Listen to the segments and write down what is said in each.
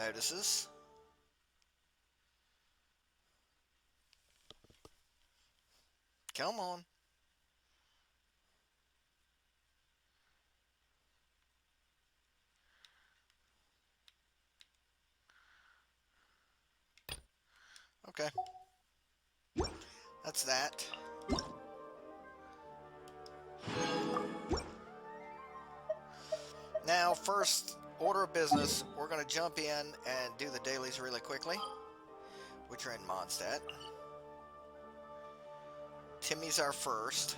notices. Come on. Okay. That's that. Now, first order of business, we're going to jump in and do the dailies really quickly, which are in Mondstadt. Timmy's our first.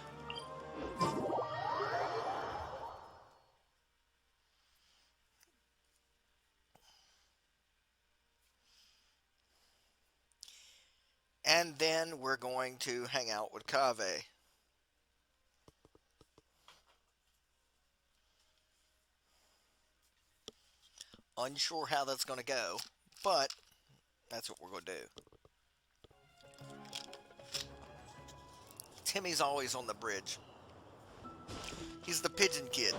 And then we're going to hang out with Kavae. Unsure how that's going to go, but that's what we're going to do. Timmy's always on the bridge. He's the pigeon kid.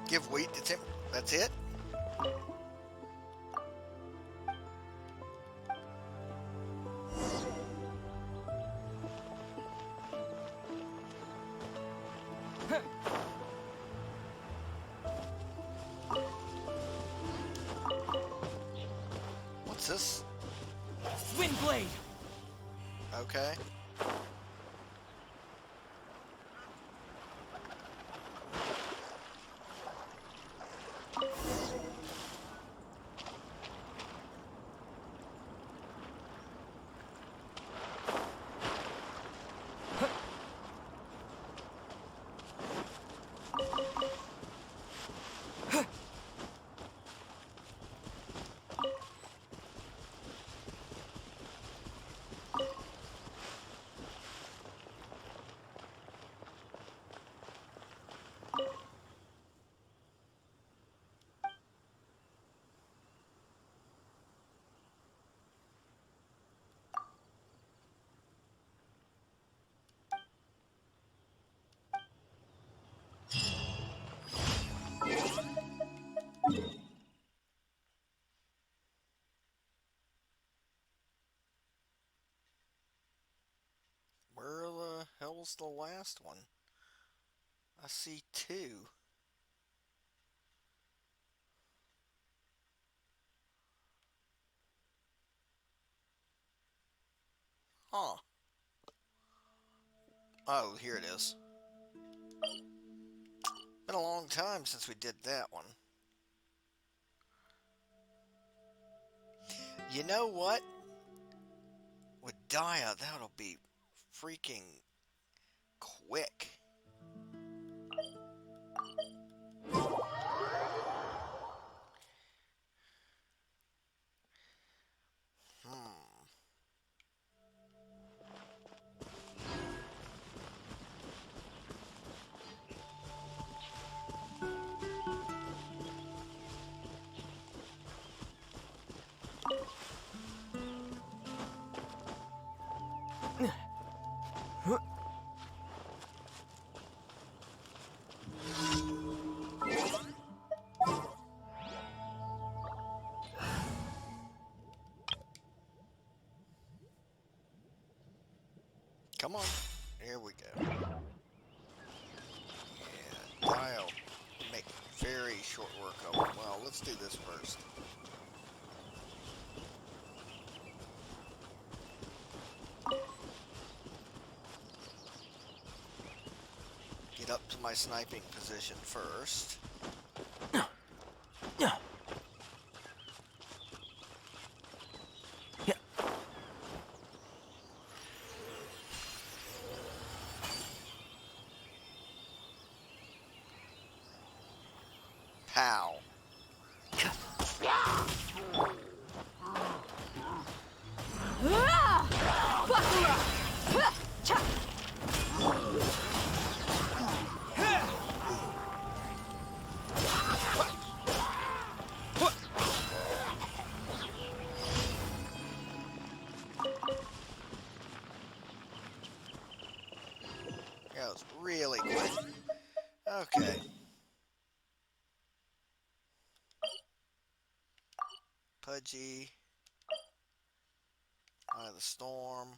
Give wheat to Tim. That's it? What's this? Wind blade. Okay. Where the hell's the last one? I see two. Huh. Oh, here it is. Been a long time since we did that one. You know what? With Dia, that'll be freaking quick. Hmm. Come on. Here we go. Yeah, Dia make very short work of it. Well, let's do this first. up to my sniping position first. Pow. That was really quick. Okay. Pudgy. Eye of the Storm.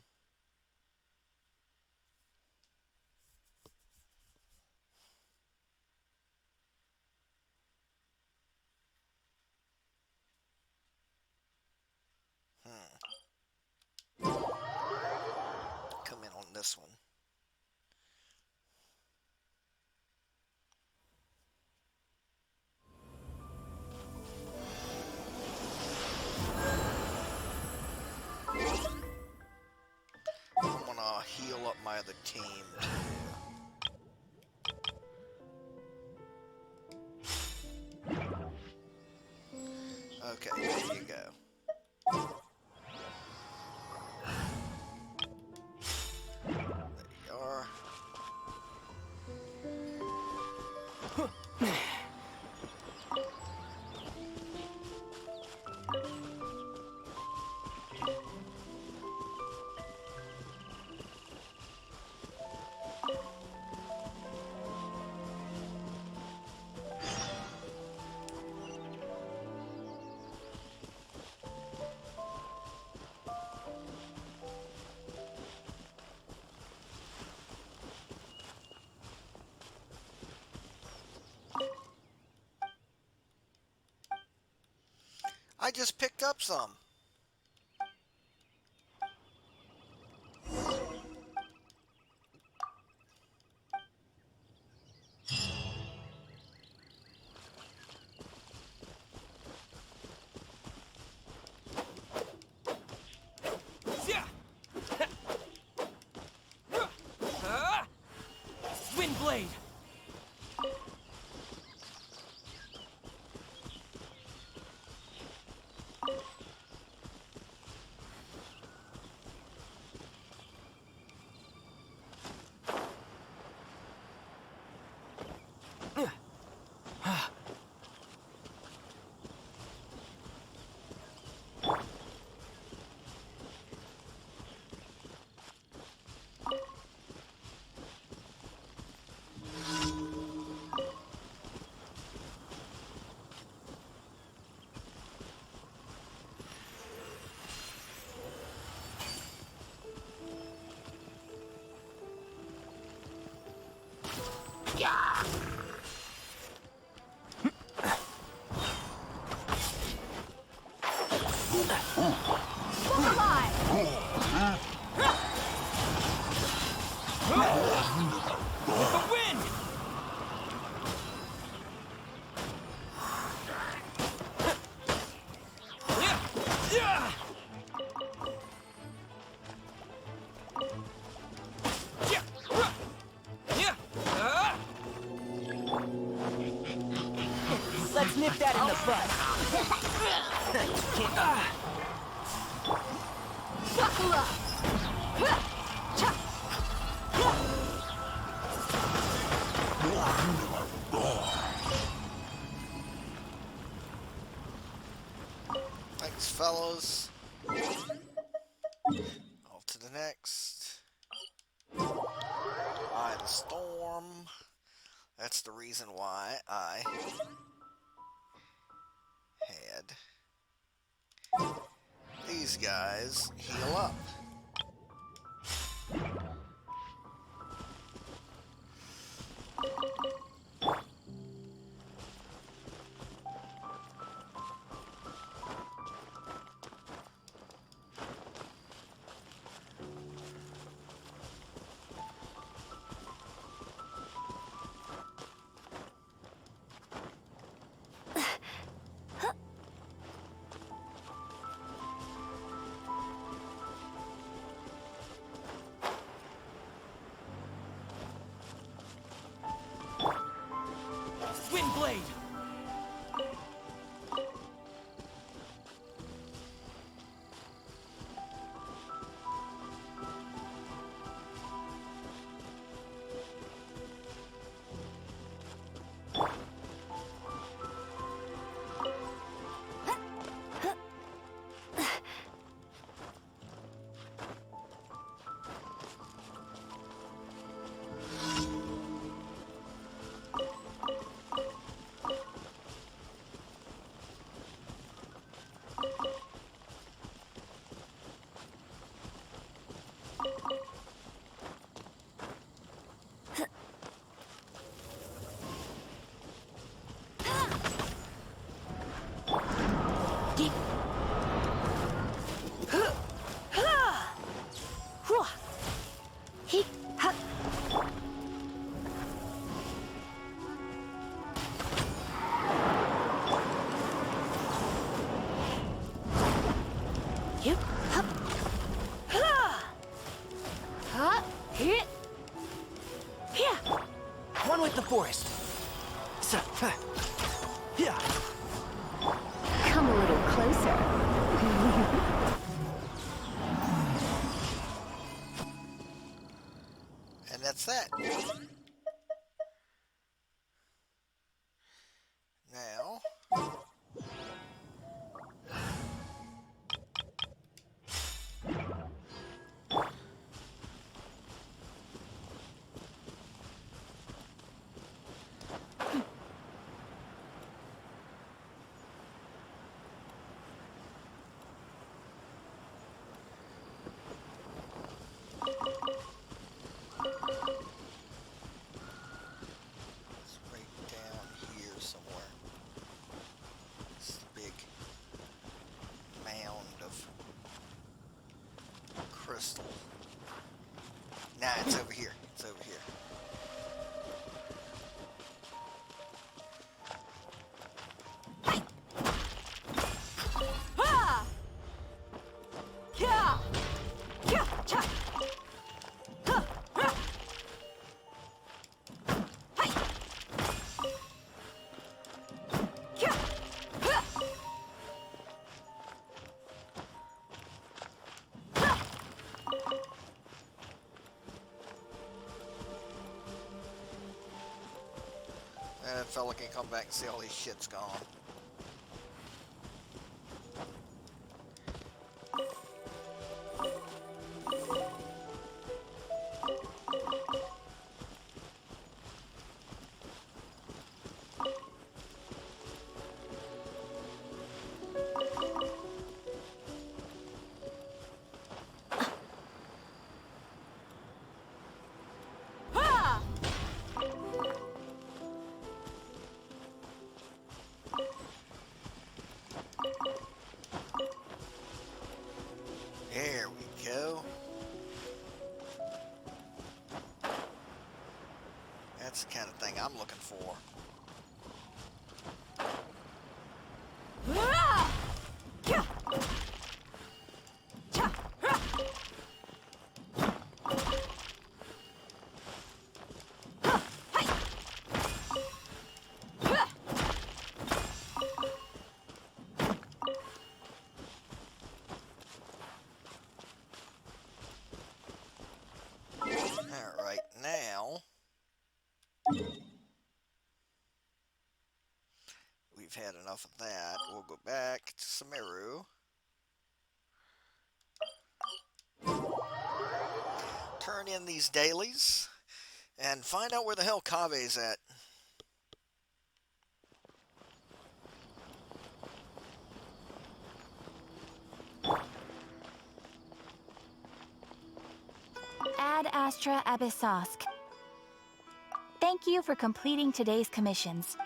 Come in on this one. I'm gonna heal up my other team too. Okay, there you go. There you are. I just picked up some. Wind blade. Let's nip that in the bud. Buckle up. Thanks, fellas. Off to the next. Eye of the Storm. That's the reason why I had these guys heal up. Huh? Hit. Yeah. One with the forest. Yeah. Come a little closer. And that's that. Now, it's right down here somewhere. This big mound of crystal. Nah, it's over here. It's over here. Ha! Yeah! Yeah! Cha! Huh! Huh! Hi! Yeah! Huh! Huh! That fella can come back and see all his shit's gone. Ha! There we go. That's the kind of thing I'm looking for. Ah! Yeah! Cha! Ha! Ha! Hi! Ha! Alright, now we've had enough of that. We'll go back to Sumeru. Turn in these dailies and find out where the hell Kavae's at. Ad Astra Abyssosk. Thank you for completing today's commissions.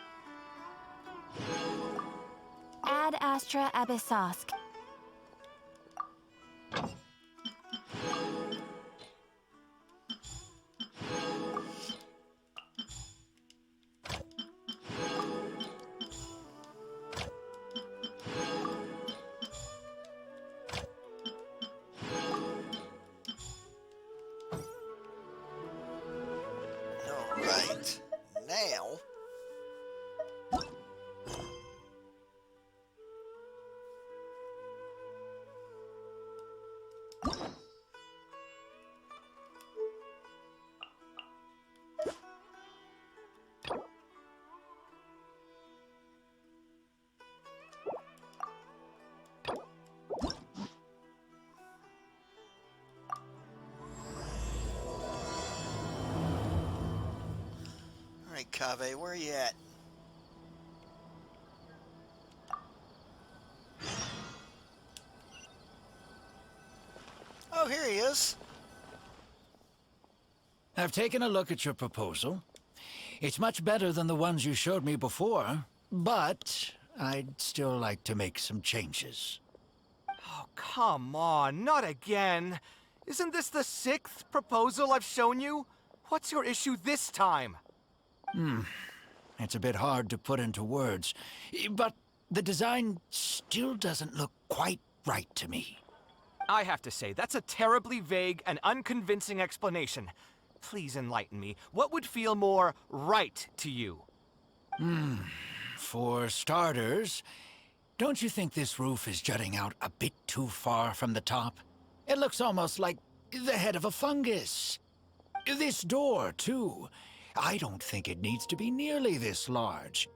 Ad Astra Abyssosk. Alright, now Alright, Kavae, where are you at? Oh, here he is. I've taken a look at your proposal. It's much better than the ones you showed me before, but I'd still like to make some changes. Oh, come on, not again. Isn't this the 6th proposal I've shown you? What's your issue this time? It's a bit hard to put into words, but the design still doesn't look quite right to me. I have to say, that's a terribly vague and unconvincing explanation. Please enlighten me. What would feel more right to you? For starters, don't you think this roof is jutting out a bit too far from the top? It looks almost like the head of a fungus. This door, too. I don't think it needs to be nearly this large.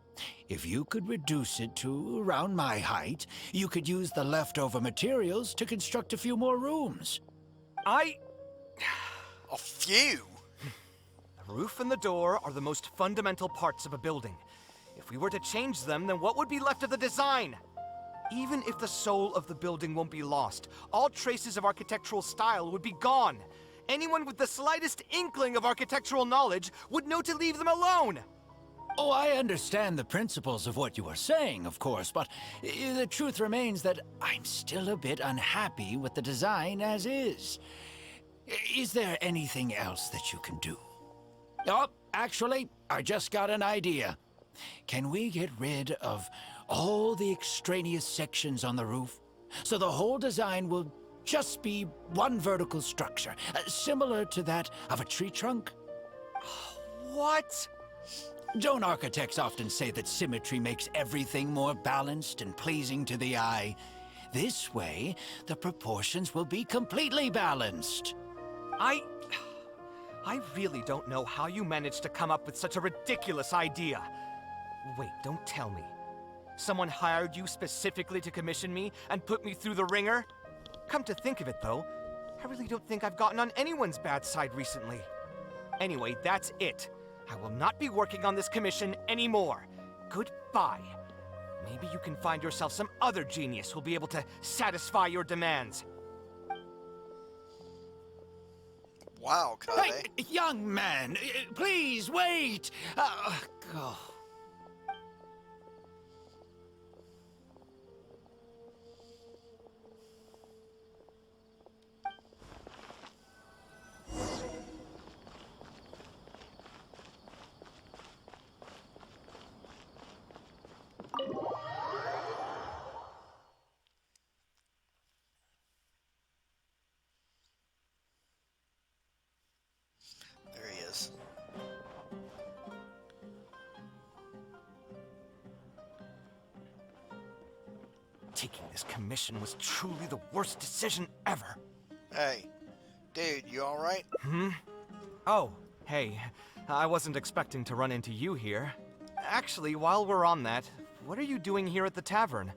If you could reduce it to around my height, you could use the leftover materials to construct a few more rooms. A few? The roof and the door are the most fundamental parts of a building. If we were to change them, then what would be left of the design? Even if the soul of the building won't be lost, all traces of architectural style would be gone. Anyone with the slightest inkling of architectural knowledge would know to leave them alone. Oh, I understand the principles of what you are saying, of course, but the truth remains that I'm still a bit unhappy with the design as is. Is there anything else that you can do? Oh, actually, I just got an idea. Can we get rid of all the extraneous sections on the roof, so the whole design will just be one vertical structure, similar to that of a tree trunk? What? Don't architects often say that symmetry makes everything more balanced and pleasing to the eye? This way, the proportions will be completely balanced. I really don't know how you managed to come up with such a ridiculous idea. Wait, don't tell me. Someone hired you specifically to commission me and put me through the ringer? Come to think of it, though, I really don't think I've gotten on anyone's bad side recently. Anyway, that's it. I will not be working on this commission anymore. Goodbye. Maybe you can find yourself some other genius who'll be able to satisfy your demands. Wow, Kavae. Hey, young man, please wait. Oh. There he is. Taking this commission was truly the worst decision ever. Hey, dude, you alright? Oh, hey, I wasn't expecting to run into you here. Actually, while we're on that, what are you doing here at the tavern?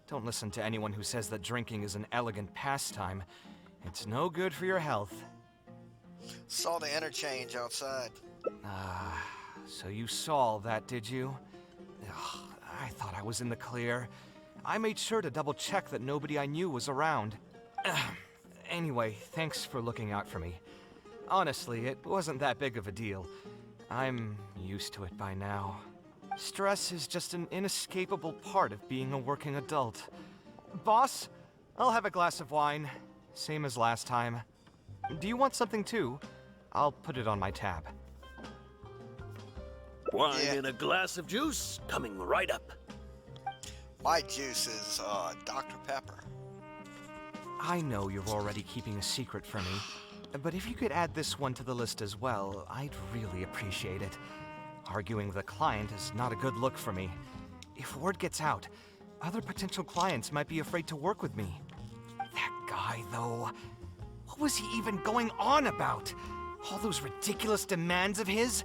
Don't listen to anyone who says that drinking is an elegant pastime. It's no good for your health. Saw the interchange outside. So you saw all that, did you? Ugh, I thought I was in the clear. I made sure to double check that nobody I knew was around. Anyway, thanks for looking out for me. Honestly, it wasn't that big of a deal. I'm used to it by now. Stress is just an inescapable part of being a working adult. Boss, I'll have a glass of wine, same as last time. Do you want something too? I'll put it on my tab. Wine Yeah. and a glass of juice coming right up. My juice is, Dr. Pepper. I know you're already keeping a secret from me, but if you could add this one to the list as well, I'd really appreciate it. Arguing with a client is not a good look for me. If word gets out, other potential clients might be afraid to work with me. That guy, though, what was he even going on about? All those ridiculous demands of his?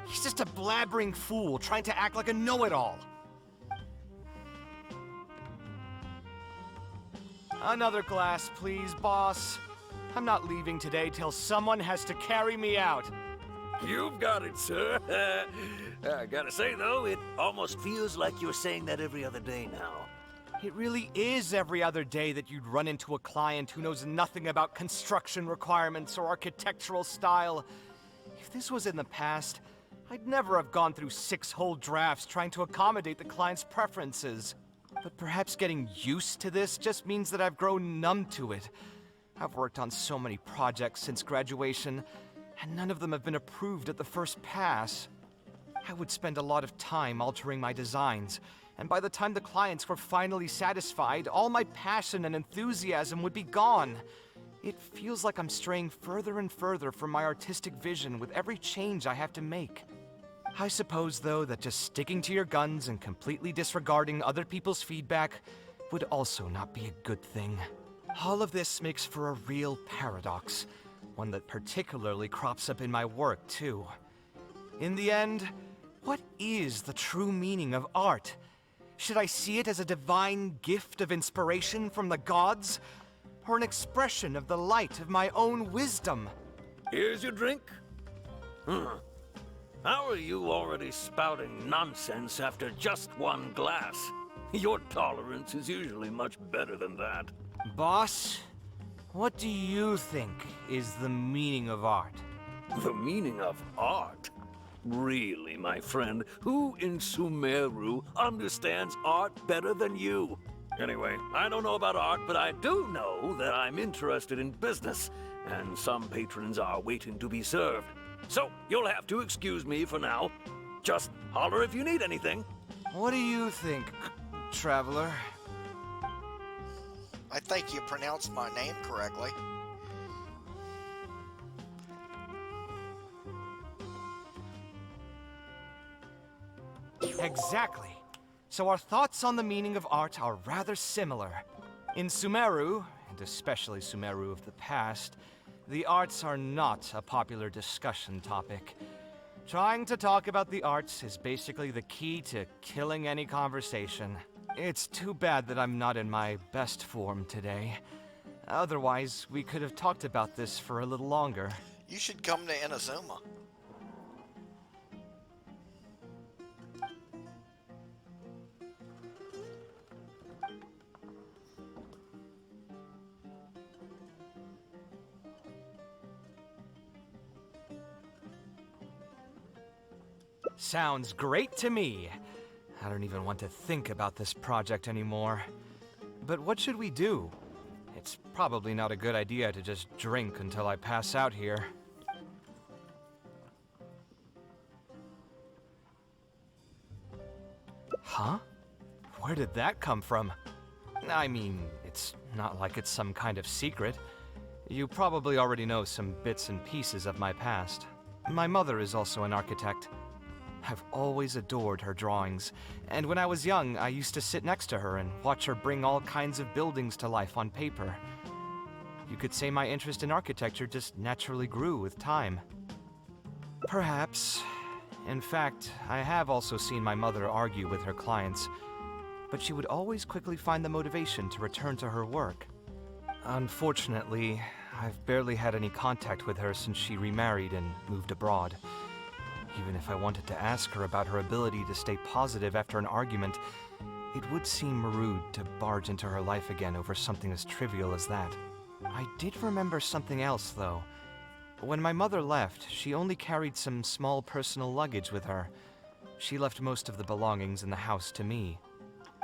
He's just a blabbering fool trying to act like a know-it-all. Another glass, please, boss. I'm not leaving today till someone has to carry me out. You've got it, sir. I gotta say, though, it almost feels like you're saying that every other day now. It really is every other day that you'd run into a client who knows nothing about construction requirements or architectural style. If this was in the past, I'd never have gone through 6 whole drafts trying to accommodate the client's preferences. But perhaps getting used to this just means that I've grown numb to it. I've worked on so many projects since graduation, and none of them have been approved at the first pass. I would spend a lot of time altering my designs, and by the time the clients were finally satisfied, all my passion and enthusiasm would be gone. It feels like I'm straying further and further from my artistic vision with every change I have to make. I suppose, though, that just sticking to your guns and completely disregarding other people's feedback would also not be a good thing. All of this makes for a real paradox, one that particularly crops up in my work, too. In the end, what is the true meaning of art? Should I see it as a divine gift of inspiration from the gods, or an expression of the light of my own wisdom? Here's your drink. How are you already spouting nonsense after just one glass? Your tolerance is usually much better than that. Boss, what do you think is the meaning of art? The meaning of art? Really, my friend, who in Sumeru understands art better than you? Anyway, I don't know about art, but I do know that I'm interested in business, and some patrons are waiting to be served. So, you'll have to excuse me for now. Just holler if you need anything. What do you think, traveler? I think you pronounced my name correctly. Exactly. So our thoughts on the meaning of art are rather similar. In Sumeru, and especially Sumeru of the past, the arts are not a popular discussion topic. Trying to talk about the arts is basically the key to killing any conversation. It's too bad that I'm not in my best form today. Otherwise, we could have talked about this for a little longer. You should come to Inazuma. Sounds great to me. I don't even want to think about this project anymore. But what should we do? It's probably not a good idea to just drink until I pass out here. Huh? Where did that come from? I mean, it's not like it's some kind of secret. You probably already know some bits and pieces of my past. My mother is also an architect. I've always adored her drawings, and when I was young, I used to sit next to her and watch her bring all kinds of buildings to life on paper. You could say my interest in architecture just naturally grew with time. Perhaps. In fact, I have also seen my mother argue with her clients, but she would always quickly find the motivation to return to her work. Unfortunately, I've barely had any contact with her since she remarried and moved abroad. Even if I wanted to ask her about her ability to stay positive after an argument, it would seem rude to barge into her life again over something as trivial as that. I did remember something else, though. When my mother left, she only carried some small personal luggage with her. She left most of the belongings in the house to me.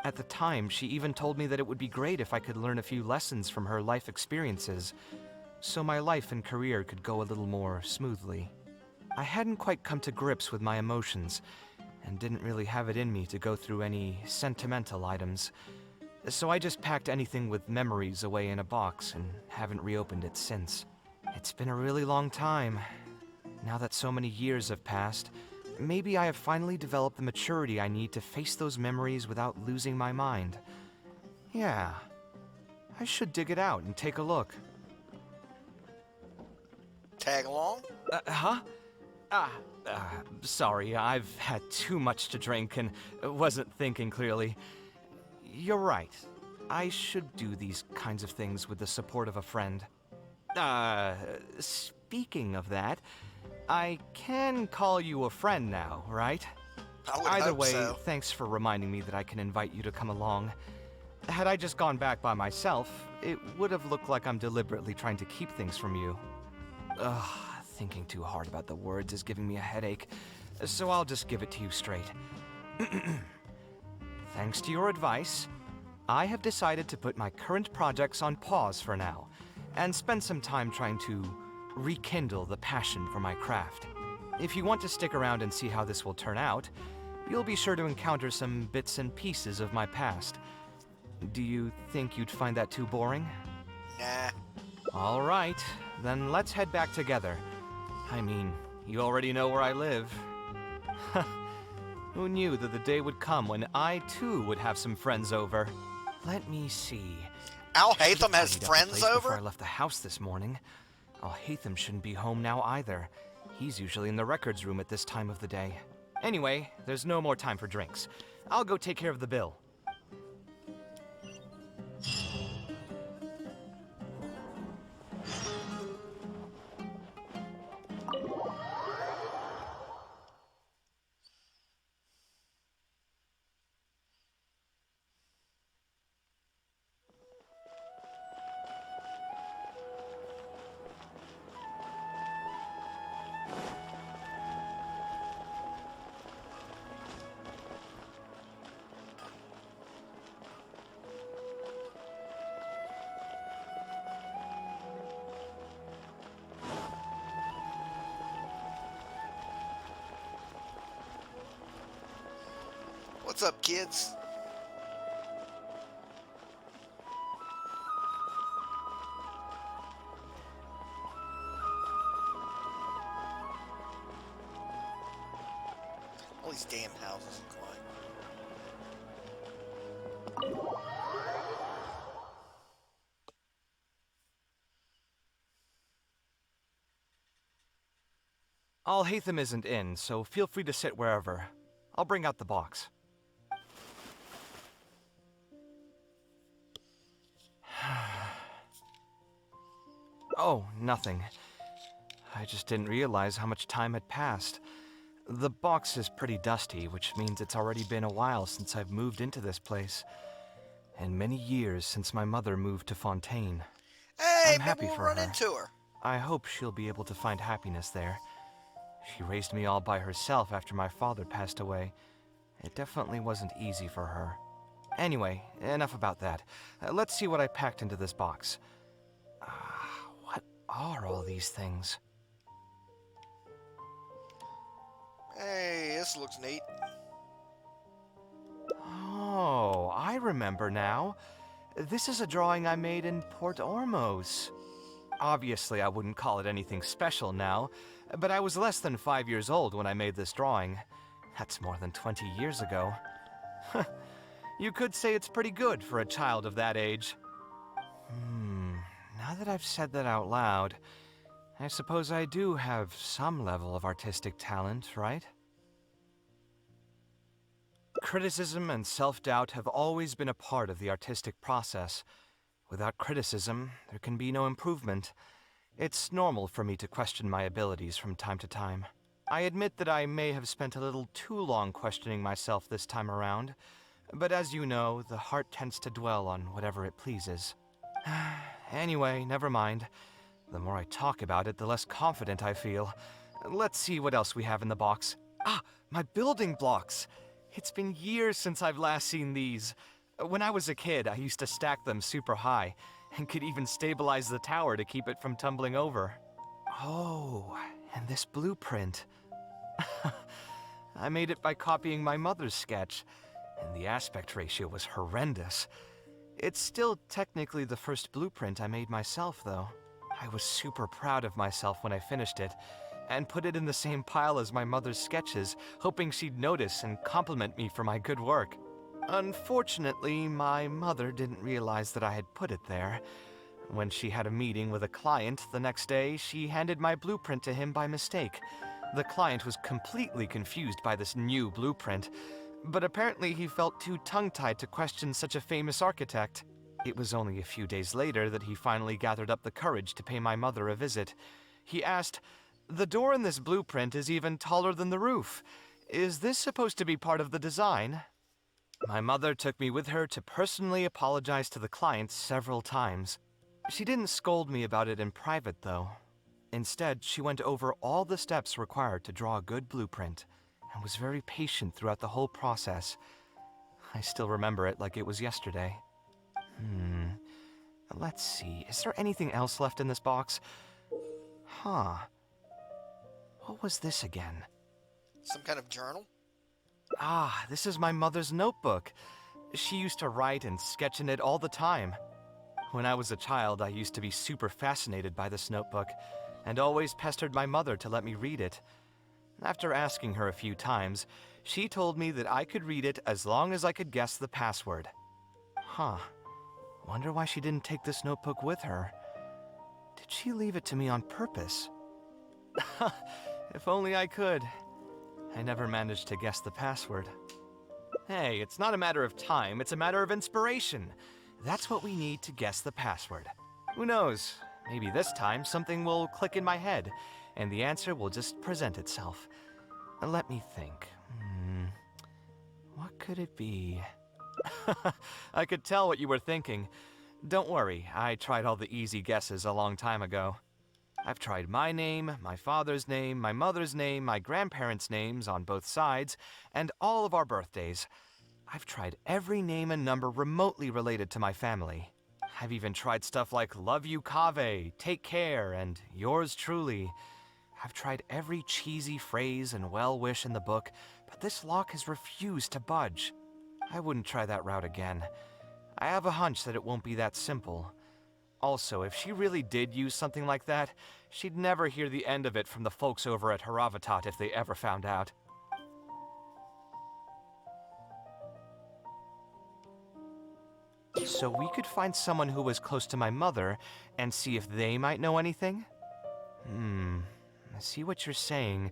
At the time, she even told me that it would be great if I could learn a few lessons from her life experiences, so my life and career could go a little more smoothly. I hadn't quite come to grips with my emotions, and didn't really have it in me to go through any sentimental items, so I just packed anything with memories away in a box and haven't reopened it since. It's been a really long time. Now that so many years have passed, maybe I have finally developed the maturity I need to face those memories without losing my mind. Yeah, I should dig it out and take a look. Tag along? Huh? Sorry, I've had too much to drink and wasn't thinking clearly. You're right. I should do these kinds of things with the support of a friend. Speaking of that, I can call you a friend now, right? I would Either hope way, so. thanks for reminding me that I can invite you to come along. Had I just gone back by myself, it would have looked like I'm deliberately trying to keep things from you. Ugh, thinking too hard about the words is giving me a headache, so I'll just give it to you straight. Thanks to your advice, I have decided to put my current projects on pause for now, and spend some time trying to rekindle the passion for my craft. If you want to stick around and see how this will turn out, you'll be sure to encounter some bits and pieces of my past. Do you think you'd find that too boring? Nah. All right, then let's head back together. I mean, you already know where I live. Who knew that the day would come when I, too, would have some friends over? Let me see. Al I should've Hatham has tidied up the friends place before I over? left the house this morning. Al Hatham shouldn't be home now either. He's usually in the records room at this time of the day. Anyway, there's no more time for drinks. I'll go take care of the bill. What's up, kids? All these damn houses in Kavae. Al Hatham isn't in, so feel free to sit wherever. I'll bring out the box. Oh, nothing. I just didn't realize how much time had passed. The box is pretty dusty, which means it's already been a while since I've moved into this place. And many years since my mother moved to Fontaine. Hey, I'm happy maybe we'll for run her. into her. I hope she'll be able to find happiness there. She raised me all by herself after my father passed away. It definitely wasn't easy for her. Anyway, enough about that. Let's see what I packed into this box. What are all these things? Hey, this looks neat. Oh, I remember now. This is a drawing I made in Port Ormos. Obviously, I wouldn't call it anything special now, but I was less than 5 years old when I made this drawing. That's more than 20 years ago. You could say it's pretty good for a child of that age. Now that I've said that out loud, I suppose I do have some level of artistic talent, right? Criticism and self-doubt have always been a part of the artistic process. Without criticism, there can be no improvement. It's normal for me to question my abilities from time to time. I admit that I may have spent a little too long questioning myself this time around, but as you know, the heart tends to dwell on whatever it pleases. Anyway, never mind. The more I talk about it, the less confident I feel. Let's see what else we have in the box. Ah, my building blocks! It's been years since I've last seen these. When I was a kid, I used to stack them super high, and could even stabilize the tower to keep it from tumbling over. Oh, and this blueprint. I made it by copying my mother's sketch, and the aspect ratio was horrendous. It's still technically the first blueprint I made myself, though. I was super proud of myself when I finished it, and put it in the same pile as my mother's sketches, hoping she'd notice and compliment me for my good work. Unfortunately, my mother didn't realize that I had put it there. When she had a meeting with a client the next day, she handed my blueprint to him by mistake. The client was completely confused by this new blueprint, but apparently he felt too tongue-tied to question such a famous architect. It was only a few days later that he finally gathered up the courage to pay my mother a visit. He asked, "The door in this blueprint is even taller than the roof. Is this supposed to be part of the design?" My mother took me with her to personally apologize to the client several times. She didn't scold me about it in private, though. Instead, she went over all the steps required to draw a good blueprint, and was very patient throughout the whole process. I still remember it like it was yesterday. Let's see, is there anything else left in this box? Huh. What was this again? Some kind of journal? Ah, this is my mother's notebook. She used to write and sketch in it all the time. When I was a child, I used to be super fascinated by this notebook, and always pestered my mother to let me read it. After asking her a few times, she told me that I could read it as long as I could guess the password. Huh. Wonder why she didn't take this notebook with her. Did she leave it to me on purpose? If only I could. I never managed to guess the password. Hey, it's not a matter of time, it's a matter of inspiration. That's what we need to guess the password. Who knows? Maybe this time something will click in my head, and the answer will just present itself. Let me think. What could it be? I could tell what you were thinking. Don't worry, I tried all the easy guesses a long time ago. I've tried my name, my father's name, my mother's name, my grandparents' names on both sides, and all of our birthdays. I've tried every name and number remotely related to my family. I've even tried stuff like love you Kavae, take care, and yours truly. I've tried every cheesy phrase and well-wish in the book, but this lock has refused to budge. I wouldn't try that route again. I have a hunch that it won't be that simple. Also, if she really did use something like that, she'd never hear the end of it from the folks over at Haravatat if they ever found out. So we could find someone who was close to my mother and see if they might know anything? I see what you're saying,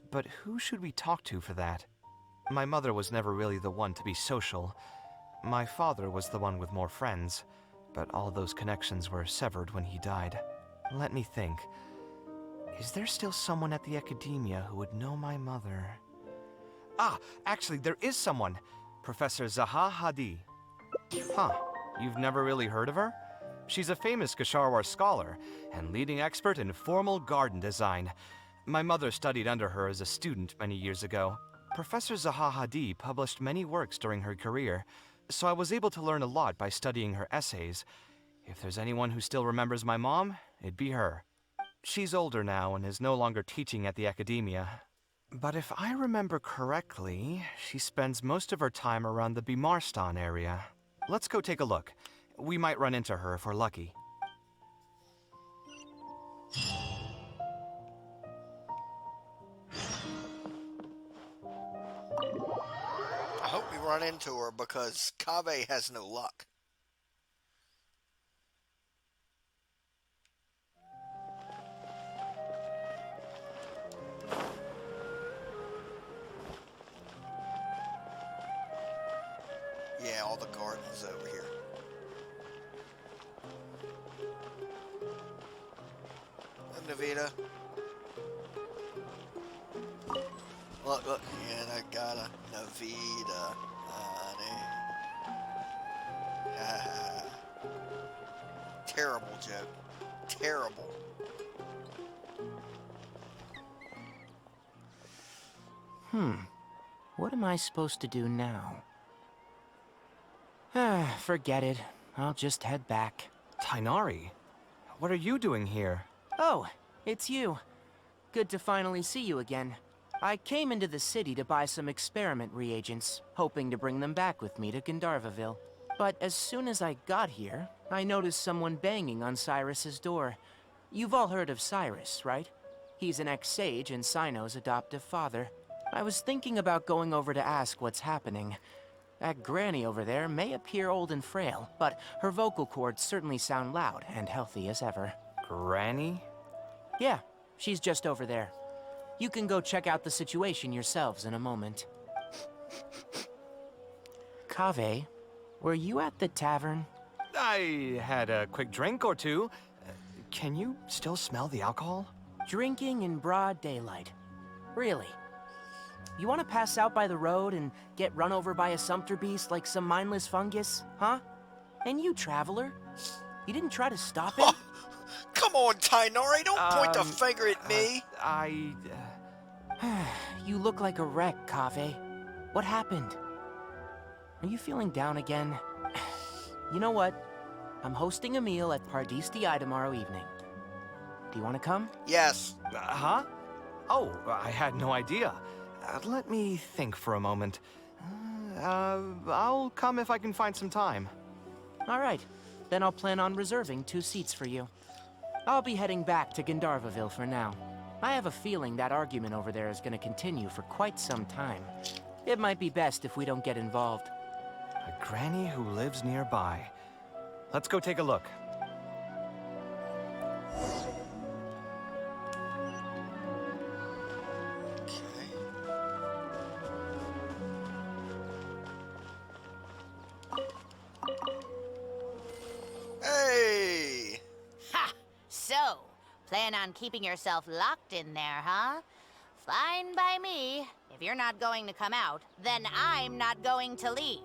but who should we talk to for that? My mother was never really the one to be social. My father was the one with more friends, but all those connections were severed when he died. Let me think. Is there still someone at the academia who would know my mother? Ah, actually, there is someone. Professor Zaha Hadi. Huh, you've never really heard of her? She's a famous Gasharwar scholar and leading expert in formal garden design. My mother studied under her as a student many years ago. Professor Zaha Hadi published many works during her career, so I was able to learn a lot by studying her essays. If there's anyone who still remembers my mom, it'd be her. She's older now and is no longer teaching at the academia. But if I remember correctly, she spends most of her time around the Bimarstan area. Let's go take a look. We might run into her if we're lucky. I hope we run into her because Kavae has no luck. Yeah, all the gardens over here. Navita. Look, and I got a Navita, honey. Terrible joke. Terrible. What am I supposed to do now? Forget it. I'll just head back. Tainari, what are you doing here? Oh, it's you. Good to finally see you again. I came into the city to buy some experiment reagents, hoping to bring them back with me to Gandharvaville. But as soon as I got here, I noticed someone banging on Cyrus's door. You've all heard of Cyrus, right? He's an ex-sage and Sino's adoptive father. I was thinking about going over to ask what's happening. That granny over there may appear old and frail, but her vocal cords certainly sound loud and healthy as ever. Granny? Yeah, she's just over there. You can go check out the situation yourselves in a moment. Kavae, were you at the tavern? I had a quick drink or two. Can you still smell the alcohol? Drinking in broad daylight. Really? You want to pass out by the road and get run over by a sumpter beast like some mindless fungus, huh? And you, traveler? You didn't try to stop him? Come on, Tainari, don't point the finger at me. You look like a wreck, Kavae. What happened? Are you feeling down again? You know what? I'm hosting a meal at Pardistii tomorrow evening. Do you want to come? Yes. Huh? Oh, I had no idea. Let me think for a moment. I'll come if I can find some time. All right, then I'll plan on reserving 2 seats for you. I'll be heading back to Gandharvaville for now. I have a feeling that argument over there is going to continue for quite some time. It might be best if we don't get involved. A granny who lives nearby. Let's go take a look. Hey! Ha! So, plan on keeping yourself locked in there, huh? Fine by me. If you're not going to come out, then I'm not going to leave.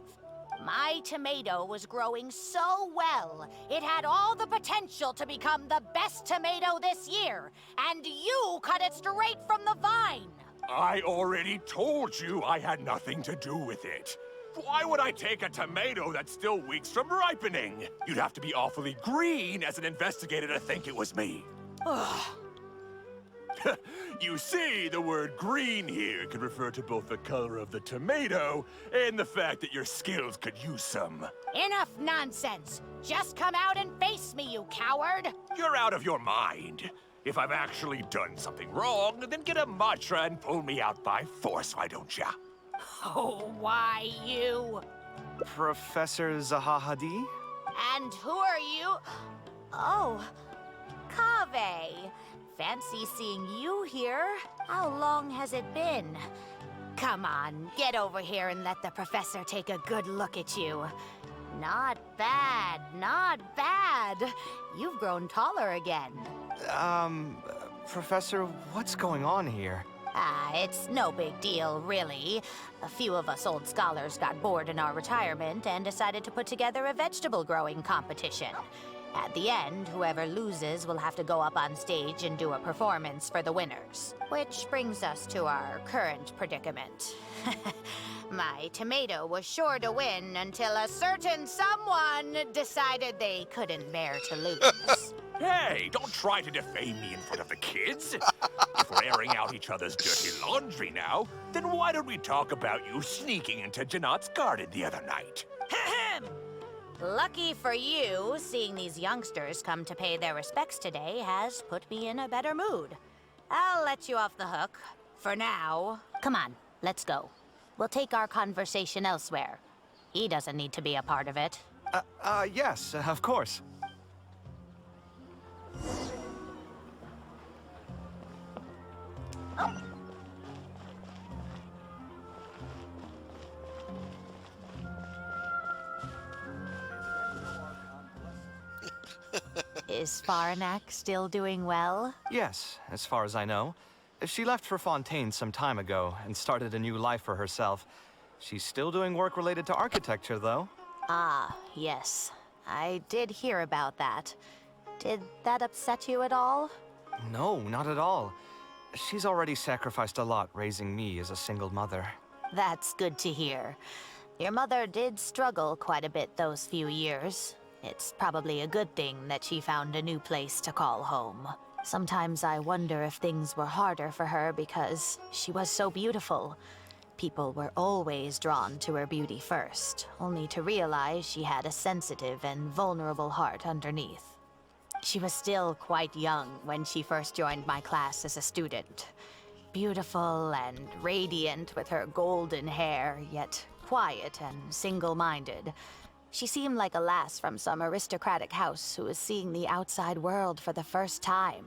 My tomato was growing so well, it had all the potential to become the best tomato this year, and you cut it straight from the vine. I already told you I had nothing to do with it. Why would I take a tomato that's still weeks from ripening? You'd have to be awfully green as an investigator to think it was me. You see, the word green here can refer to both the color of the tomato and the fact that your skills could use some. Enough nonsense. Just come out and face me, you coward. You're out of your mind. If I've actually done something wrong, then get a mantra and pull me out by force, why don't ya? Oh, why you? Professor Zahahadi? And who are you? Oh, Kavae. Fancy seeing you here. How long has it been? Come on, get over here and let the professor take a good look at you. Not bad, not bad. You've grown taller again. Professor, what's going on here? It's no big deal, really. A few of us old scholars got bored in our retirement and decided to put together a vegetable growing competition. At the end, whoever loses will have to go up on stage and do a performance for the winners. Which brings us to our current predicament. My tomato was sure to win until a certain someone decided they couldn't bear to lose. Hey, don't try to defame me in front of the kids. If we're airing out each other's dirty laundry now, then why don't we talk about you sneaking into Janat's garden the other night? Lucky for you, seeing these youngsters come to pay their respects today has put me in a better mood. I'll let you off the hook. For now. Come on, let's go. We'll take our conversation elsewhere. He doesn't need to be a part of it. Yes, of course. Is Farnak still doing well? Yes, as far as I know. She left for Fontaine some time ago and started a new life for herself. She's still doing work related to architecture, though. Ah, yes. I did hear about that. Did that upset you at all? No, not at all. She's already sacrificed a lot raising me as a single mother. That's good to hear. Your mother did struggle quite a bit those few years. It's probably a good thing that she found a new place to call home. Sometimes I wonder if things were harder for her because she was so beautiful. People were always drawn to her beauty first, only to realize she had a sensitive and vulnerable heart underneath. She was still quite young when she first joined my class as a student. Beautiful and radiant with her golden hair, yet quiet and single-minded. She seemed like a lass from some aristocratic house who was seeing the outside world for the first time.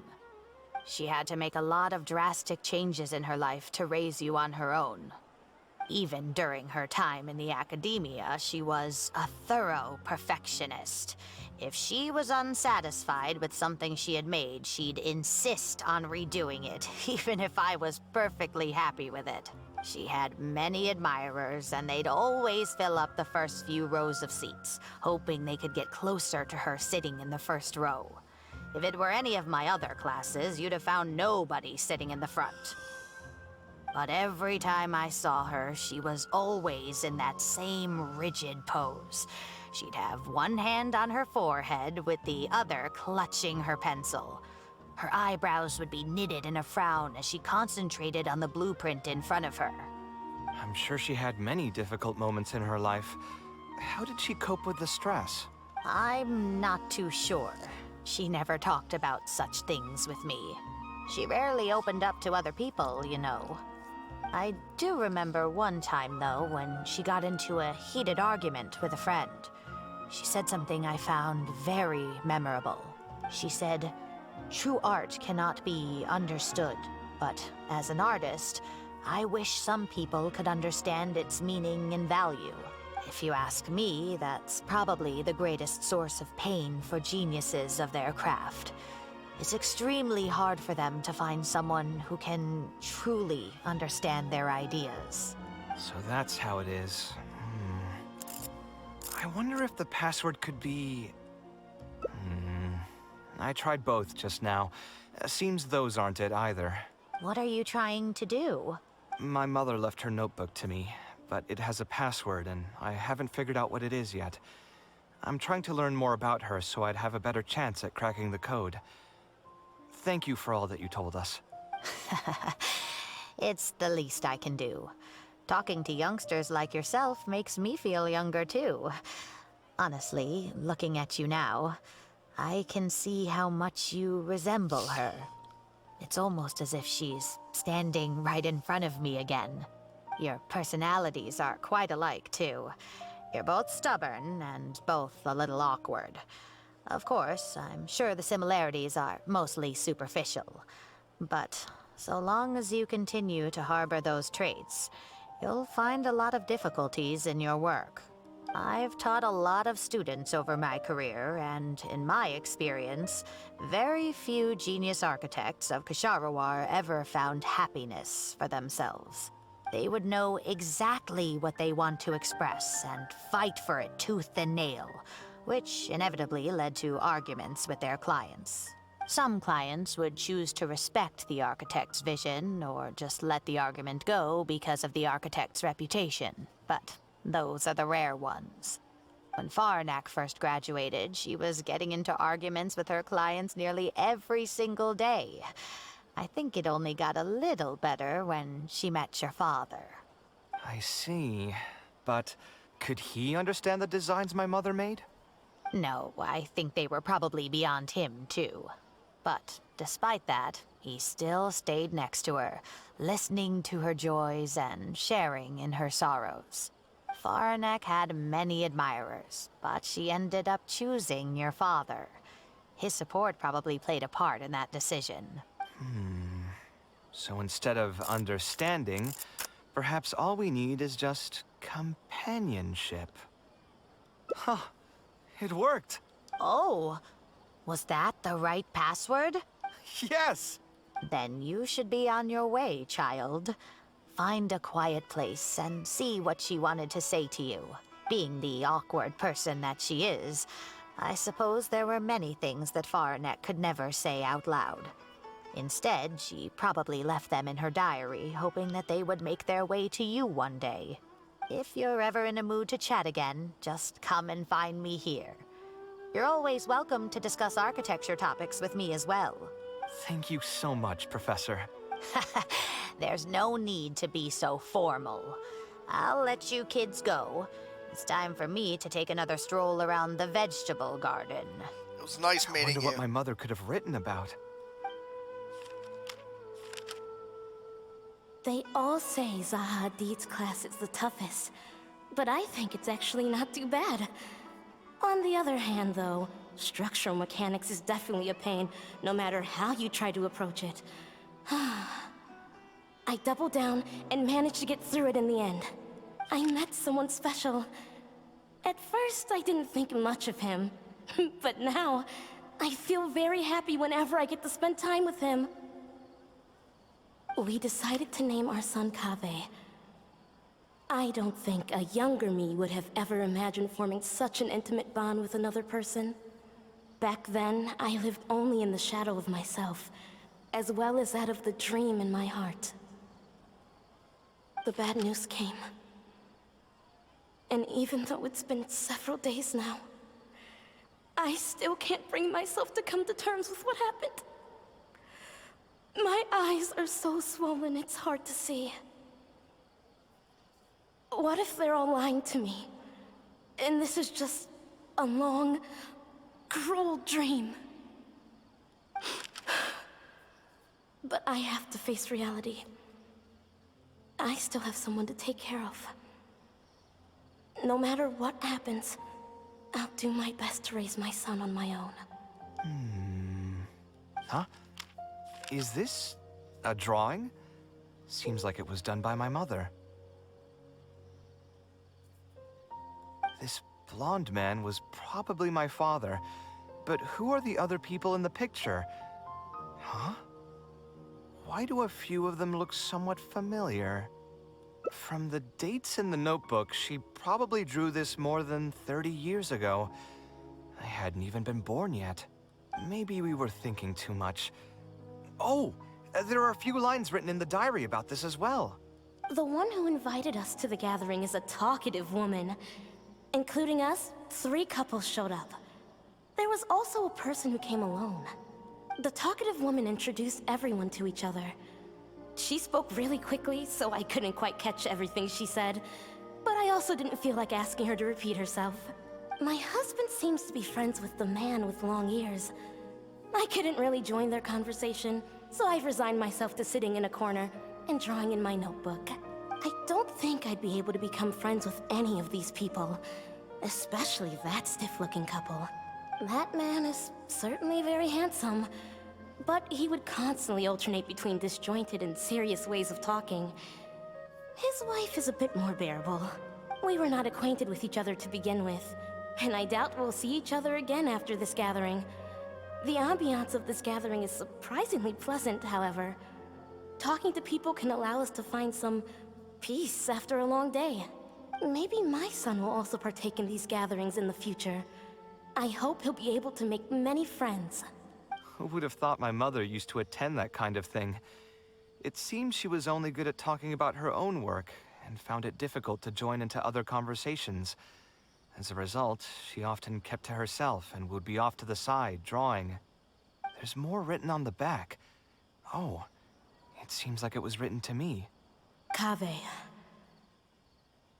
She had to make a lot of drastic changes in her life to raise you on her own. Even during her time in the academia, she was a thorough perfectionist. If she was unsatisfied with something she had made, she'd insist on redoing it, even if I was perfectly happy with it. She had many admirers, and they'd always fill up the first few rows of seats, hoping they could get closer to her sitting in the first row. If it were any of my other classes, you'd have found nobody sitting in the front. But every time I saw her, she was always in that same rigid pose. She'd have one hand on her forehead with the other clutching her pencil. Her eyebrows would be knitted in a frown as she concentrated on the blueprint in front of her. I'm sure she had many difficult moments in her life. How did she cope with the stress? I'm not too sure. She never talked about such things with me. She rarely opened up to other people, you know. I do remember one time, though, when she got into a heated argument with a friend. She said something I found very memorable. She said, "True art cannot be understood, but as an artist, I wish some people could understand its meaning and value." If you ask me, that's probably the greatest source of pain for geniuses of their craft. It's extremely hard for them to find someone who can truly understand their ideas. So that's how it is. I wonder if the password could be... I tried both just now. Seems those aren't it either. What are you trying to do? My mother left her notebook to me, but it has a password and I haven't figured out what it is yet. I'm trying to learn more about her so I'd have a better chance at cracking the code. Thank you for all that you told us. It's the least I can do. Talking to youngsters like yourself makes me feel younger too. Honestly, looking at you now, I can see how much you resemble her. It's almost as if she's standing right in front of me again. Your personalities are quite alike, too. You're both stubborn and both a little awkward. Of course, I'm sure the similarities are mostly superficial. But so long as you continue to harbor those traits, you'll find a lot of difficulties in your work. I've taught a lot of students over my career, and in my experience, very few genius architects of Ksharawar ever found happiness for themselves. They would know exactly what they want to express and fight for it tooth and nail, which inevitably led to arguments with their clients. Some clients would choose to respect the architect's vision or just let the argument go because of the architect's reputation, but those are the rare ones. When Faranak first graduated, she was getting into arguments with her clients nearly every single day. I think it only got a little better when she met your father. I see. But could he understand the designs my mother made? No, I think they were probably beyond him, too. But despite that, he still stayed next to her, listening to her joys and sharing in her sorrows. Faranak had many admirers, but she ended up choosing your father. His support probably played a part in that decision. So instead of understanding, perhaps all we need is just companionship. Huh. It worked. Oh, was that the right password? Yes! Then you should be on your way, child. Find a quiet place and see what she wanted to say to you. Being the awkward person that she is, I suppose there were many things that Faranek could never say out loud. Instead, she probably left them in her diary, hoping that they would make their way to you one day. If you're ever in a mood to chat again, just come and find me here. You're always welcome to discuss architecture topics with me as well. Thank you so much, Professor. There's no need to be so formal. I'll let you kids go. It's time for me to take another stroll around the vegetable garden. It was nice I meeting wonder you. what my mother could have written about. They all say Zaha Hadid's class is the toughest, but I think it's actually not too bad. On the other hand, though, structural mechanics is definitely a pain, no matter how you try to approach it. I doubled down and managed to get through it in the end. I met someone special. At first, I didn't think much of him, but now, I feel very happy whenever I get to spend time with him. We decided to name our son Kavae. I don't think a younger me would have ever imagined forming such an intimate bond with another person. Back then, I lived only in the shadow of myself, as well as that of the dream in my heart. The bad news came. And even though it's been several days now, I still can't bring myself to come to terms with what happened. My eyes are so swollen it's hard to see. What if they're all lying to me? And this is just a long, cruel dream. But I have to face reality. I still have someone to take care of. No matter what happens, I'll do my best to raise my son on my own. Huh? Is this a drawing? Seems like it was done by my mother. This blonde man was probably my father, but who are the other people in the picture? Huh? Why do a few of them look somewhat familiar? From the dates in the notebook, she probably drew this more than 30 years ago. I hadn't even been born yet. Maybe we were thinking too much. Oh, there are a few lines written in the diary about this as well. The one who invited us to the gathering is a talkative woman. Including us, 3 couples showed up. There was also a person who came alone. The talkative woman introduced everyone to each other. She spoke really quickly, so I couldn't quite catch everything she said. But I also didn't feel like asking her to repeat herself. My husband seems to be friends with the man with long ears. I couldn't really join their conversation, so I've resigned myself to sitting in a corner and drawing in my notebook. I don't think I'd be able to become friends with any of these people, especially that stiff-looking couple. That man is certainly very handsome, but he would constantly alternate between disjointed and serious ways of talking. His wife is a bit more bearable. We were not acquainted with each other to begin with, and I doubt we'll see each other again after this gathering. The ambiance of this gathering is surprisingly pleasant, however. Talking to people can allow us to find some peace after a long day. Maybe my son will also partake in these gatherings in the future. I hope he'll be able to make many friends. Who would have thought my mother used to attend that kind of thing? It seems she was only good at talking about her own work, and found it difficult to join into other conversations. As a result, she often kept to herself and would be off to the side, drawing. There's more written on the back. Oh, it seems like it was written to me. Kavae.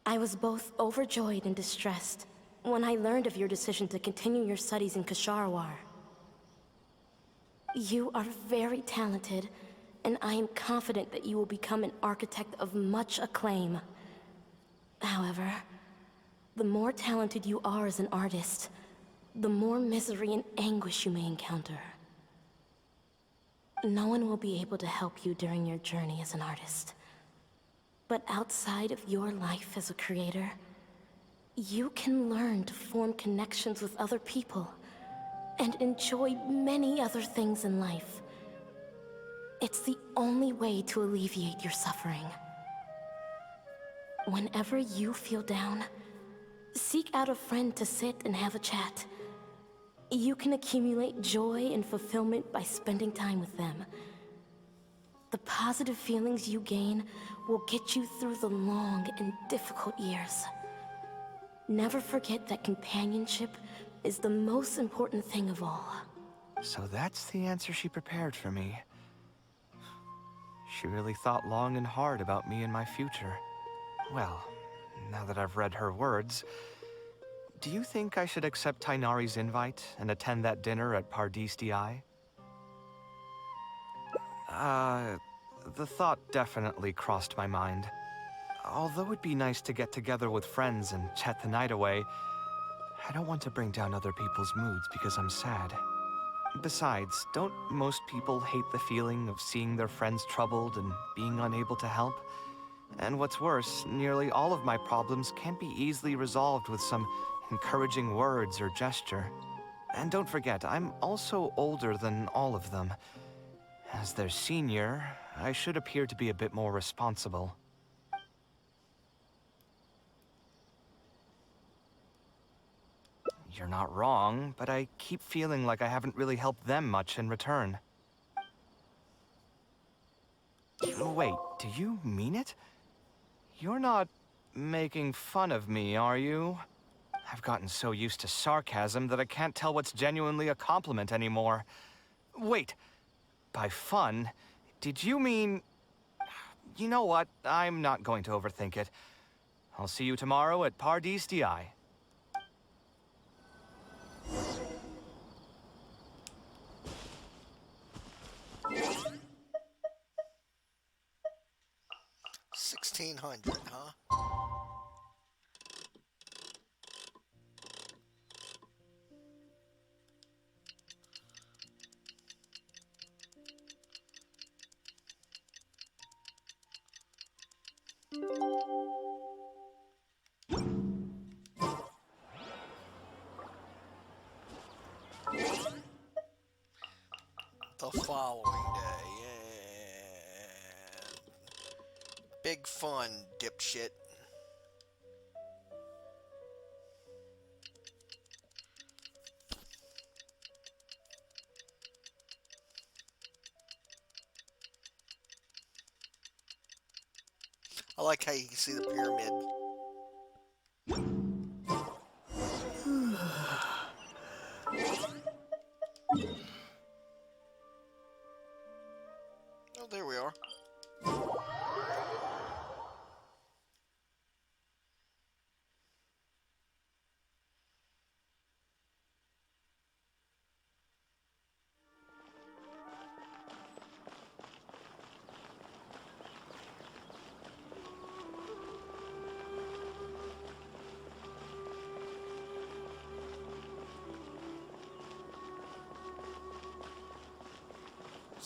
I was both overjoyed and distressed when I learned of your decision to continue your studies in Kasharawar. You are very talented, and I am confident that you will become an architect of much acclaim. However, the more talented you are as an artist, the more misery and anguish you may encounter. No one will be able to help you during your journey as an artist. But outside of your life as a creator, you can learn to form connections with other people and enjoy many other things in life. It's the only way to alleviate your suffering. Whenever you feel down, seek out a friend to sit and have a chat. You can accumulate joy and fulfillment by spending time with them. The positive feelings you gain will get you through the long and difficult years. Never forget that companionship is the most important thing of all. So that's the answer she prepared for me. She really thought long and hard about me and my future. Well, now that I've read her words, do you think I should accept Tainari's invite and attend that dinner at Pardis Di? The thought definitely crossed my mind. Although it'd be nice to get together with friends and chat the night away, I don't want to bring down other people's moods because I'm sad. Besides, don't most people hate the feeling of seeing their friends troubled and being unable to help? And what's worse, nearly all of my problems can't be easily resolved with some encouraging words or gesture. And don't forget, I'm also older than all of them. As their senior, I should appear to be a bit more responsible. You're not wrong, but I keep feeling like I haven't really helped them much in return. Wait, do you mean it? You're not making fun of me, are you? I've gotten so used to sarcasm that I can't tell what's genuinely a compliment anymore. Wait, by fun, Did you mean... You know what? I'm not going to overthink it. I'll see you tomorrow at Pardis DI. $1,600, huh? The following day, yeah. Big fun, dipshit. I like how you can see the pyramid. Oh, there we are.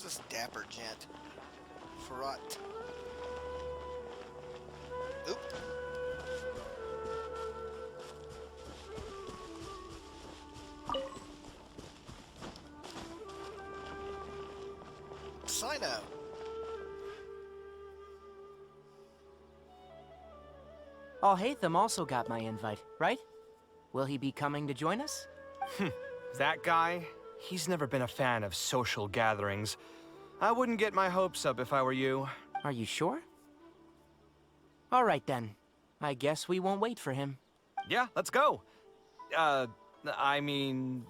Who's this dapper gent? Farrat. Oop. Sign up. Alhaitham also got my invite, right? Will he be coming to join us? That guy? He's never been a fan of social gatherings. I wouldn't get my hopes up if I were you. Are you sure? All right then. I guess we won't wait for him. Yeah, let's go. I mean...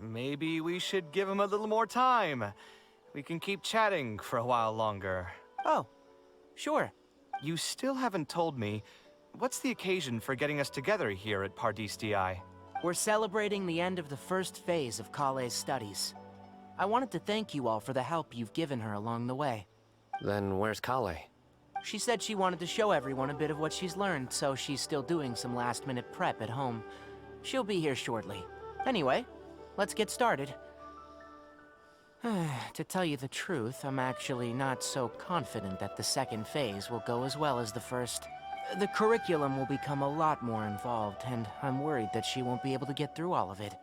Maybe we should give him a little more time. We can keep chatting for a while longer. Oh, sure. You still haven't told me, what's the occasion for getting us together here at Pardis DI? We're celebrating the end of the first phase of Kale's studies. I wanted to thank you all for the help you've given her along the way. Then where's Kale? She said she wanted to show everyone a bit of what she's learned, so she's still doing some last-minute prep at home. She'll be here shortly. Anyway, let's get started. To tell you the truth, I'm actually not so confident that the second phase will go as well as the first. The curriculum will become a lot more involved, and I'm worried that she won't be able to get through all of it.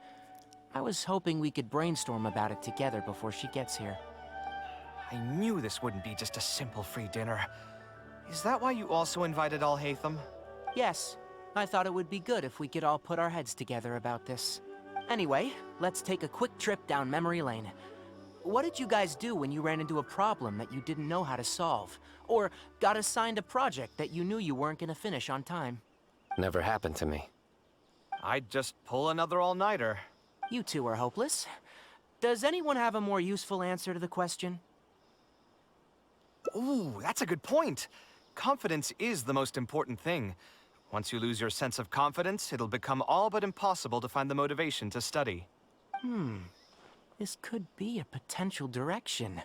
I was hoping we could brainstorm about it together before she gets here. I knew this wouldn't be just a simple free dinner. Is that why you also invited Alhaitham? Yes, I thought it would be good if we could all put our heads together about this. Anyway, let's take a quick trip down memory lane. What did you guys do when you ran into a problem that you didn't know how to solve? Or got assigned a project that you knew you weren't gonna finish on time? Never happened to me. I'd just pull another all-nighter. You two are hopeless. Does anyone have a more useful answer to the question? Ooh, that's a good point. Confidence is the most important thing. Once you lose your sense of confidence, it'll become all but impossible to find the motivation to study. This could be a potential direction.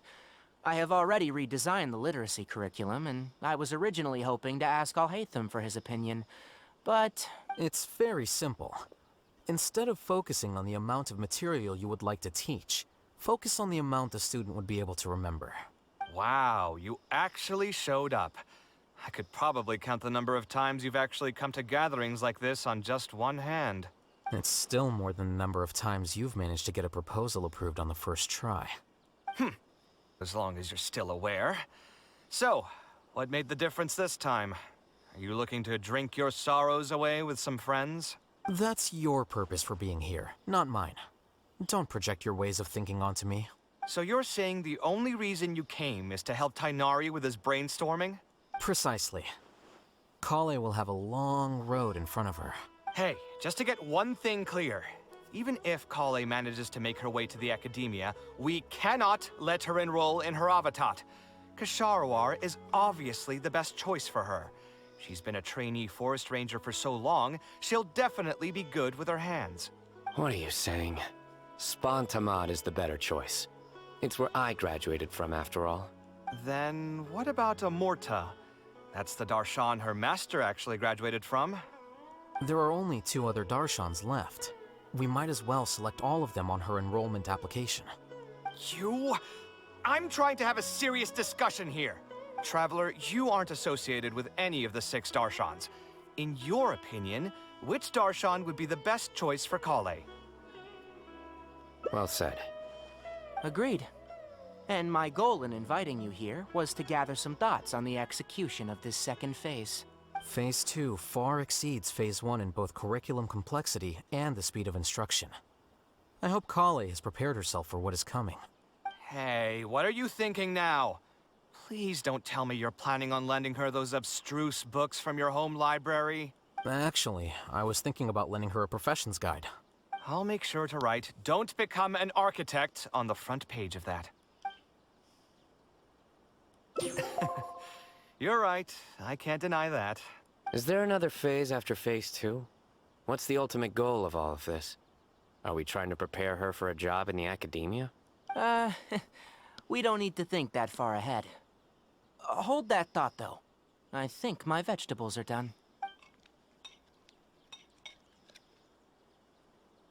I have already redesigned the literacy curriculum, and I was originally hoping to ask Alhaitham for his opinion. But it's very simple. Instead of focusing on the amount of material you would like to teach, focus on the amount the student would be able to remember. Wow, you actually showed up. I could probably count the number of times you've actually come to gatherings like this on just one hand. It's still more than the number of times you've managed to get a proposal approved on the first try. As long as you're still aware. So, what made the difference this time? Are you looking to drink your sorrows away with some friends? That's your purpose for being here, not mine. Don't project your ways of thinking onto me. So you're saying the only reason you came is to help Tainari with his brainstorming? Precisely. Kale will have a long road in front of her. Hey, just to get one thing clear. Even if Kale manages to make her way to the academia, we cannot let her enroll in her avatat. Kasharawar is obviously the best choice for her. She's been a trainee forest ranger for so long, she'll definitely be good with her hands. What are you saying? Spontamad is the better choice. It's where I graduated from, after all. Then what about Amorta? That's the Darshan her master actually graduated from. There are only 2 other Darshans left. We might as well select all of them on her enrollment application. I'm trying to have a serious discussion here. Traveler, you aren't associated with any of the 6 Darshans. In your opinion, which Darshan would be the best choice for Kale? Well said. Agreed. And my goal in inviting you here was to gather some thoughts on the execution of this second phase. Phase 2 far exceeds Phase 1 in both curriculum complexity and the speed of instruction. I hope Kale has prepared herself for what is coming. Hey, what are you thinking now? Please don't tell me you're planning on lending her those abstruse books from your home library. Actually, I was thinking about lending her a professions guide. I'll make sure to write, "Don't become an architect" on the front page of that. You're right. I can't deny that. Is there another phase after Phase 2? What's the ultimate goal of all of this? Are we trying to prepare her for a job in the academia? We don't need to think that far ahead. Hold that thought, though. I think my vegetables are done.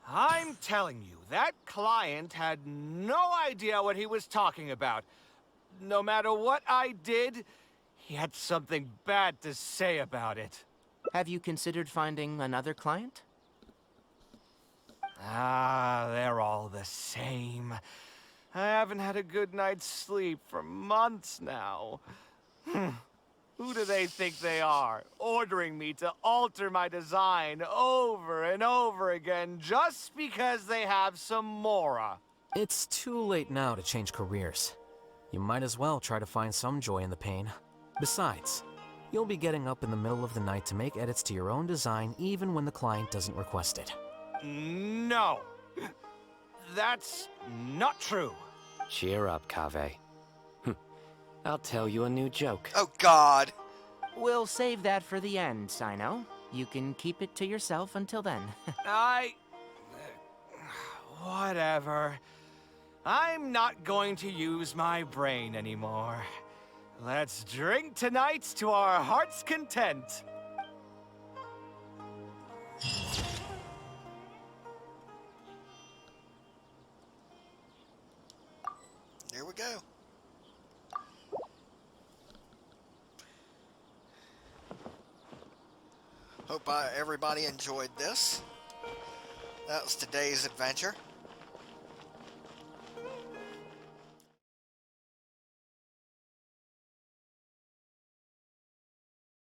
I'm telling you, that client had no idea what he was talking about. No matter what I did, he had something bad to say about it. Have you considered finding another client? They're all the same. I haven't had a good night's sleep for months now. Who do they think they are, ordering me to alter my design over and over again just because they have some mora? It's too late now to change careers. You might as well try to find some joy in the pain. Besides, you'll be getting up in the middle of the night to make edits to your own design even when the client doesn't request it. No. That's not true. Cheer up, Kavae. I'll tell you a new joke. Oh, God. We'll save that for the end, Sino. You can keep it to yourself until then. Whatever. I'm not going to use my brain anymore. Let's drink tonight to our heart's content. There we go. Hope everybody enjoyed this. That was today's adventure.